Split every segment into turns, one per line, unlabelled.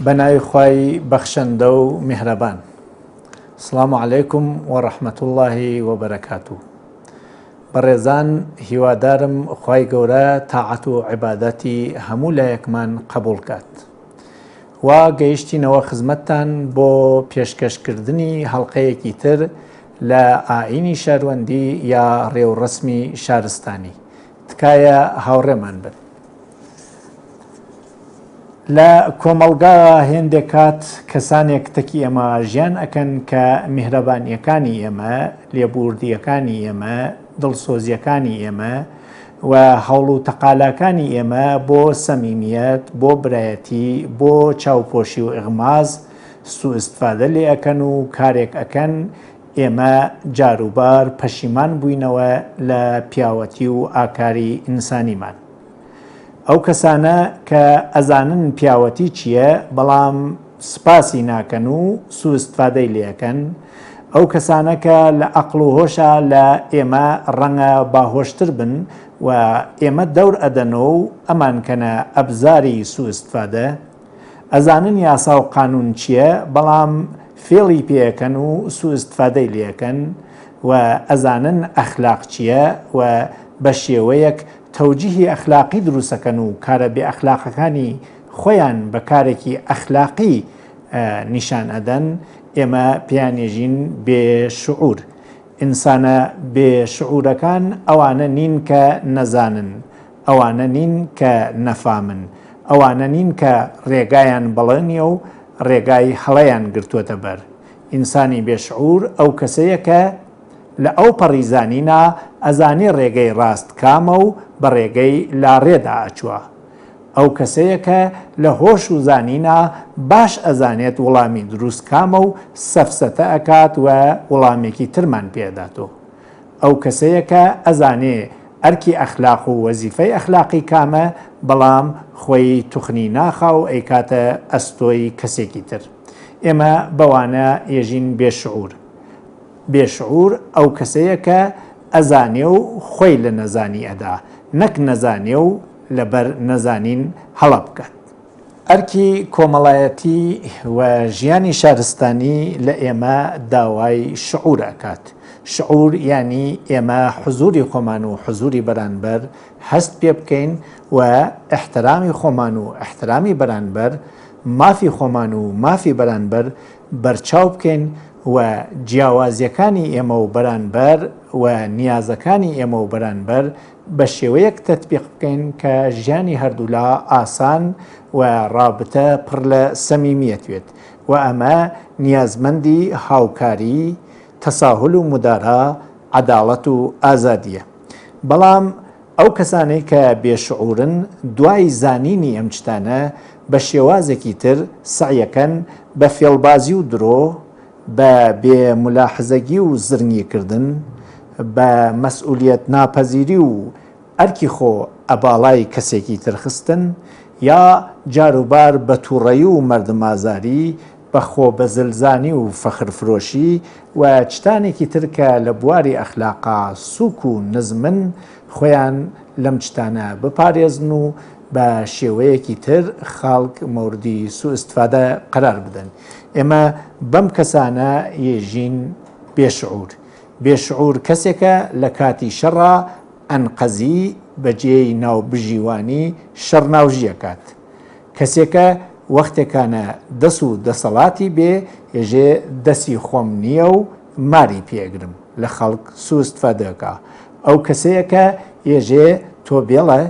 بەناوی خوای بەخشەندە و میهرەبان. سڵام عەلەیکم وەڕەحمەت اللهی وبەرەکاتوه. بەڕێزان، هیوادارم خوای گەورە تاعەت و عیبادەتی هەموو لایەکمان قبوڵ کات. وا گەیشتینەوە خزمەتتان بۆ پێشکەشکردنی هەڵقەیەکی تر لە ئایینی شارەوەندی یا ڕێوڕەسمی شارستانی. تکایە هاوڕێمان بن. لە کۆمەڵگا هێندێک کات کەسانێک تەکی ئێمە ژیان ئەکەن کە میهرەبانیەکانی ئێمە، لێبوردیەکانی ئێمە، دڵسۆزیەکانی ئێمە و هەوڵ و تەقالاکانی ئێمە بۆ سەمیمیەت، بۆ برایەتی، بۆ چاوپۆشی و ئیغماز سوءئستفادە لێ ئەکەن و کارێک ئەکەن. ئێمە جاروبار پەشیمان بووینەوە لە پیاوەتی و ئاکاری ئینسانیمان. ئەو کەسانە کە ئەزانن پیاوەتی چییە بەڵام سپاسی ناکەن و سوءئستفادەی لێەکەن، ئەو کەسانە کە لە عەقڵ و هۆشە لە ئێمە ڕەنگە باهۆشتر بن و ئێمە دەور ئەدەنەوە و ئەمان کەنە ئەبزاری سوءئستفادە، ئەزانن یاسا و قانون چییە بەڵام فێڵی پێەکەن و سوءئستفادەی لێەکەن و ئەزانن ئەخلاق چییە و بە شێوەیەک تەوجیهی ئەخلاقی دروستەکەن و کارە بێ ئەخلاقەکانی خۆیان بە کارێکی ئەخلاقی نیشان ئەدەن. ئێمە پیانێژین بێشعور. ئینسانە بێشعورەکان ئەوانە نین کە نەزانن، ئەوانە نین کە نەفامن، ئەوانە نین کە ڕێگایان بەڵێنیە و ڕێگای هەڵەیان گرتووەتە بەر. ئینسانی بێشعور ئەو کەسەیە کە لە ئەو پەڕیزانینە ئەزانێ ڕێگەی ڕاست کامە و بە ڕێگەی لاڕێدا ئەچووە. ئەو کەسەیە کە لە هۆش و زانینە باش ئەزانێت وەڵامی دروست کامە و سەفسەتە ئەکات و وەڵامێکی ترمان پێداتەوە. ئەو کەسەیە کە ئەزانێ ئەرکی ئەخلاق و وەزیفەی ئەخلاقی کامە بەڵام خۆی توخنی ناخا و ئەیکاتە ئەستۆی کەسێکی تر. ئێمە بەوانە ئێژین بێشعور. بێشعور ئەو کەسەیە کە ئەزانێ و خۆی لە نەزانی ئەدا، نەک نەزانێ و لەبەر نەزانین هەڵە بکات. ئەرکی کۆمەڵایەتی و ژیانی شارستانی لە ئێمە داوای شعور ئەکات. شعور یعنی ئێمە حزوری خۆمان و حزوری بەرانبەر هەست پێ بکەین و ئەحترامی خۆمان و ئەحترامی بەرانبەر، مافی خۆمان و مافی بەرانبەر بەرچاو بکەین و جیاوازیەکانی ئێمە و بەرانبەر و نیازەکانی ئێمە و بەرانبەر بە شێوەیەک تەطبیق بکەین کە ژیانی هەردوولا ئاسان و ڕابتە پڕ لە سەمیمیەت بێت و ئەمە نیازمەندی هاوکاری، تەساهل و مدارا، عەداڵەت و ئازادیە. بەڵام ئەو کەسانەی کە بێشعورن دوای زانینی ئەم شتانە بە شێوازێکی تر سعیەکەن بە فێڵبازی و درۆ، بە بێمولاحزەگی و زرنگیکردن، بە مەسئولیەت ناپەزیری و ئەرکی خۆ ئەباڵای کەسێکی ترخستن، یا جاروبار بە تووڕەیی و مەردمازاری، بە خۆ بەزلزانی و فەخرفرۆشی و چتانێکی ترکە لە بواری ئەخلاقا سووک و نزمن خۆیان لەم چتانە بپارێزن و بە شێوەیەکی تر خەڵک مەوردی سوءئستفادە قەرار بدەن. ئێمە بەم کەسانە یێژین بێشعور. بێشعور کەسێکە لە کاتی شەڕا ئەنقەزی بەجێی ناوبژیوانی شەڕ ناوژیەکات. کەسێکە وەختێکانە دەست و دەسەڵاتی بێ ێژێ دەستی خۆم نییە و ماری پێگرم لە خەڵک سوءئستفادەکە. ئەو کەسەیەکە ێژێ تۆ بێڵە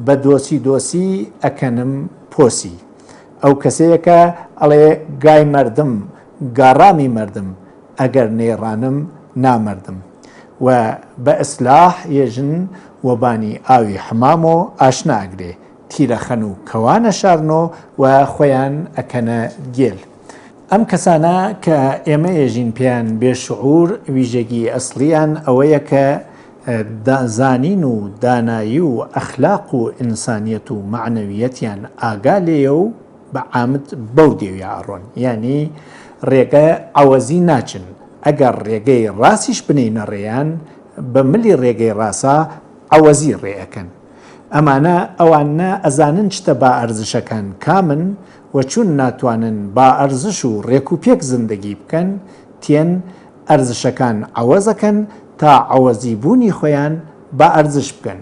بە دۆسی ئەکەنم پۆسی. ئەو کەسەیەکە ئەڵێ گای مەردم، گاڕامی مەردم، ئەگەر نێڕانم نامەردم و بە ئیسلاح ێژن وەبانی ئاوی حمام و ئاشناگرێ، تیرەخەن و کەوانە شارنۆ و خۆیان ئەکەنە گێل. ئەم کەسانە کە ئێمە ئێژین پێیان بێشعور، ویژەگی ئەسڵیان ئەوەیە کە زانین و دانایی و ئەخلاق و ئینسانیەت و معنەویەتیان ئاگا لێیە و بە عامد بەو دێوی ئاڕۆن، یعنی ڕێگە عەوەزی ناچن. ئەگەر ڕێگەی ڕاستیش بنێنە ڕێیان بە ملی ڕێگەی ڕاستە عەوەزی ڕێەکەن. ئەمانە ئەوانە ئەزانن شتە با ئەرزشەکان کامن و چون ناتوانن با ئەرزش و ڕێک و پێک زندگی بکەن تێن ئەرزشەکان عەوەزەکەن تا عەوەزی بوونی خۆیان با ئەرزش بکەن.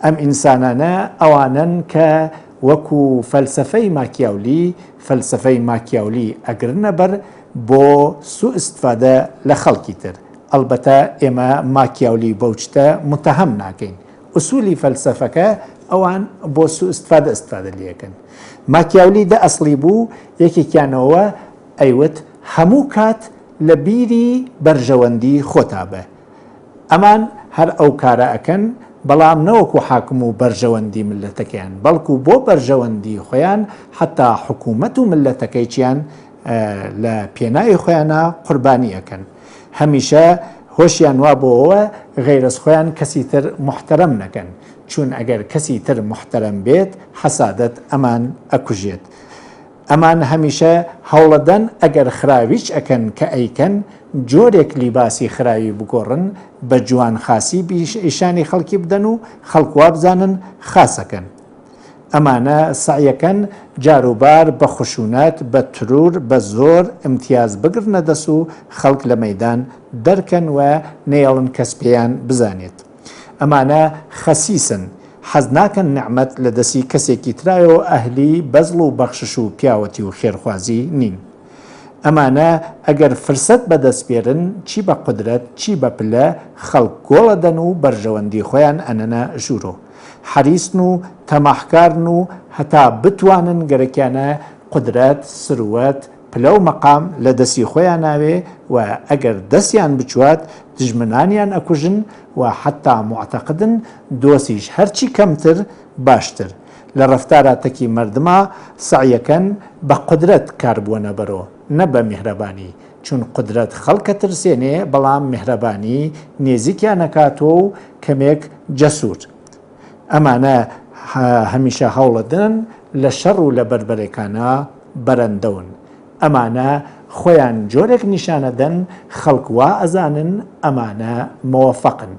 ئەم ئینسانانە ئەوانن کە وەکو فەلسفەی ماکیاولی ئەگرنە بەر بۆ سوء استفادە لە خەڵکی تر. ئەلبەتە ئێمە ماکیاولی بەو شتە متەهەم ناکەین. ئوسولی فەلسفەکە ئەوان بۆ سوء استفادە لێکن. ماکیاولی دە ئەسڵی بوو یەکێکیانەوە ئەیوت هەموو کات لە بیری بەرژەوەندی خۆتا بە. ئەمان هەر ئەو کارە ئەکەن بەڵام نەوەکو حاکم و بەرژەوەندی ملەتەکەیان بەڵکو بۆ بەرژەوەندی خۆیان حتا حکوومەت و ملەتەکەیچیان لە پێناوی خۆیانە قوربانی ئەەکەن. هەمیشە هۆشیان وا بۆەوە غەیرەس خۆیان کەسی تر محتەرەم نەکەن چون ئەگەر کەسی تر محتەرەم بێت حەسادەت ئەمان ئەکوژێت. ئەمان هەمیشە هەوڵەدەن ئەگەر خراویچ ئەکەن کە ئەیکەن جۆرێک لیباسی خراوی بگۆڕن بە جوان خاسی ئیشانی خەڵکی بدەن و خەڵکوا بزانن خاسەکەن. ئەمانە سعیەکەن جاروبار بە خشونەت بە ترور بە زۆر ئیمتیاز بگرنە دەست و خەڵک لە مەیدان دەرکەن و نێڵن کەس پێیان بزانێت. ئەمانە خەسیسن حەز ناکەن نعمەت لە دەستی کەسێکی ترایەوە ئەهلی بەزڵ و بەخشش و پیاوەتی و خێرخوازی نین. ئەمانە ئەگەر فرسەت بەدەستپێرن چی بە قودرەت چی بە پلە خەڵک گۆڵەدەن و بەرژەوەندی خۆیان ئەنەنە ژوورۆ. حەریسن و تەماحکارن و هەتا بتوانن گەرەکیانە قودرەت سروەت پلە و مەقام لە دەستی خۆیان ناوێ و ئەگەر دەستیان بچوات دژمنانیان ئەکوژن و حتا معتەقدن دۆسیش هەرچی کەمتر باشتر. لە ڕەفتاراتەکی مردما سعیەکەن بە قودرەت کاربوونە بەرۆ نە بە میهرەبانی چون قودرەت خەڵکە ترسێنێ بەڵام میهرەبانی نێزیکیان نەکاتۆ و کەمێک جەسوور. ئەمانە هەمیشە هەوڵەدن لە شەڕ و لە بربەرێکانە بەرەندەون. ئەمانە خۆیان جۆرێک نیشانەدەن خەڵکوا ئەزانن ئەمانە مۆوەفەقن.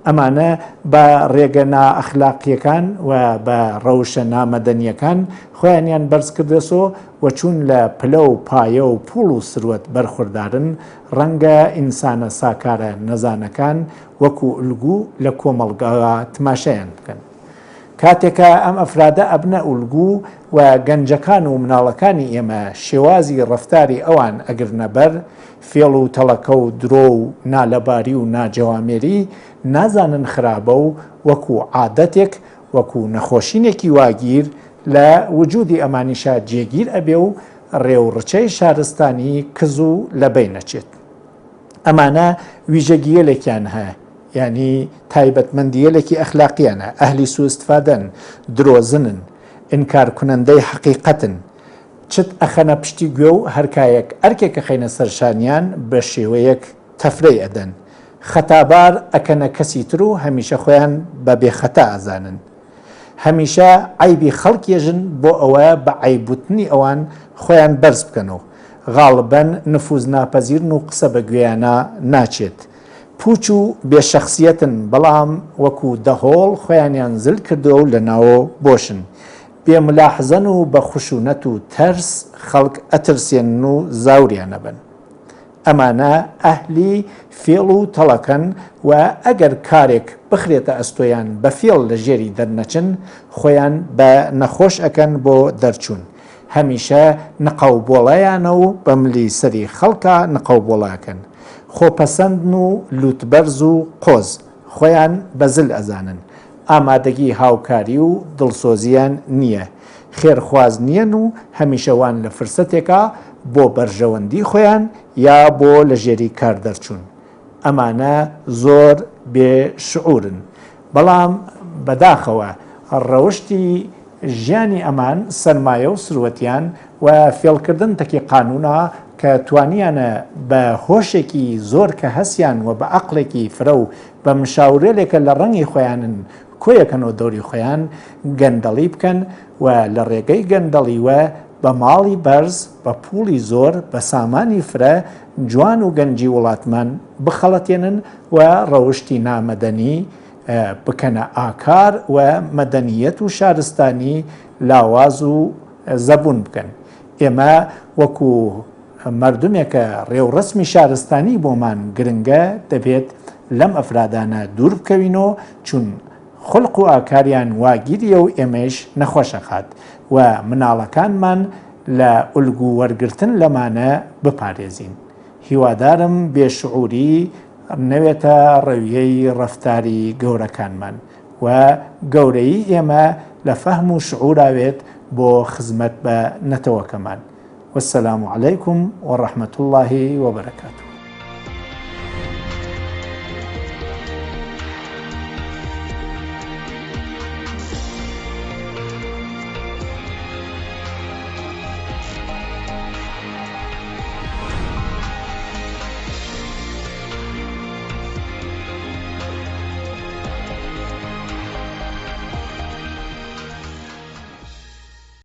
ئەمانە بە ڕێگە نائەخلاقیەکان و بە ڕەوشە نامەدەنیەکان خۆیانیان بەرز کردەسۆ و چون لە پلە و پایە و پوڵ و سروەت بەرخوردارن ڕەنگە ئینسانە ساکارە نەزانەکان وەکو ئولگو لە کۆمەڵگاوە تماشایان بکەن. کاتێکە ئەم ئەفرادە ئەبنە ئولگو و گەنجەکان و مناڵەکانی ئێمە شێوازی ڕەفتاری ئەوان ئەگرنە بەر فێڵ و تەڵەکە و درۆ و نالەباری و ناجەوامێری نازانن خراپە و وەکو عادەتێک وەکو نەخۆشینێکی واگیر لە وجودی ئەمانیشا جێگیر ئەبێ و ڕێوڕچەی شارستانی کز و لەبەی نەچێت. ئەمانە ویژەگیەلێکیان هەیە یعنی تایبەتمەندیەلێکی ئەخلاقیانە ئەهلی سوءاستفادەن درۆزنن ئینکار کونەندەی حەقیقەتن چت ئەخەنە پشتی گوێ و هەرکایەک ئەرکێکە خەینە سەرشانیان بە شێوەیەک تەفرەی ئەدەن خەتابار ئەکەنە کەسی تر و هەمیشە خۆیان بە بێخەتا ئەزانن. هەمیشە عیبی خەڵکێژن بۆ ئەوە بە عیبوتنی ئەوان خۆیان بەرز بکەنەوە. غاڵبەن نفوز ناپەزیرن و قسە بە گوێیانە ناچێت. پوچ و بێشەخسیەتن بەڵام وەکو دەهۆڵ خۆیانیان زل کردو و لە ناوە بۆشن. بێملاحزەن و بە خوشونەت و تەرس خەڵک ئەترسێن و زاوریانە بن. ئەمانە ئەهلی فێڵ و تەڵەکەن و ئەگەر کارێک بخرێتە ئەستۆیان بە فێڵ لە ژێری دەرنەچن خۆیان بە نەخۆش ئەکەن بۆ دەرچوون. هەمیشە نقەوبۆڵەیانە و بە ملی سەری خەڵکە نقەوبۆڵاکەن. خۆپەسەندن و لوتبەرز و قۆز خۆیان بەزل ئەزانن. ئامادەگی هاوکاری و دڵسۆزیان نییە. خێرخواز نیەن و هەمیشەوان لە فرسەتێکە بۆ بەرژەوەندی خۆیان یا بۆ لە ژێری کار دەرچوون. ئەمانە زۆر بێشعورن. بەڵام بەداخەوە ڕەوشتی ژیانی ئەمان سەرمایە و سروەتیان و فێڵکردن تەکی قانونە کە توانیانە بە هۆشێکی زۆر کە هەسیان و بە عەقڵێکی فرە و بە مشاورێلێکە لە ڕەنگی خۆیانن کۆیەکەنەوە دەوری خۆیان گەندەڵی بکەن و لە ڕێگەی گەندەڵیوە بە ماڵی بەرز بە پوڵی زۆر بە سامانی فرە جوان و گەنجی وڵاتمان بخەڵەتێنن و ڕەوشتی نامەدەنی بکەنە ئاکار و مەدەنیەت و شارستانی لاواز و زەبوون بکەن. ئێمە وەکو مردمێکە ڕێوڕسمی شارستانی بۆمان گرنگە دەبێت لەم ئەفرادانە دوور بکەوینەوە چون خلق و ئاکاریان واگیریە و ئێمەش نەخۆشەخات و مناڵەکانمان لە ئولگو وەرگرتن لەمانە بپارێزین. هیوادارم بێشعوری نەوێتە ڕەویەی ڕەفتاری گەورەکانمان و گەورەی ئێمە لە فەهم و شعوراوێت بۆ خزمەت بە نەتەوەکەمان. والسلام عليكم ورحمة الله وبركاته.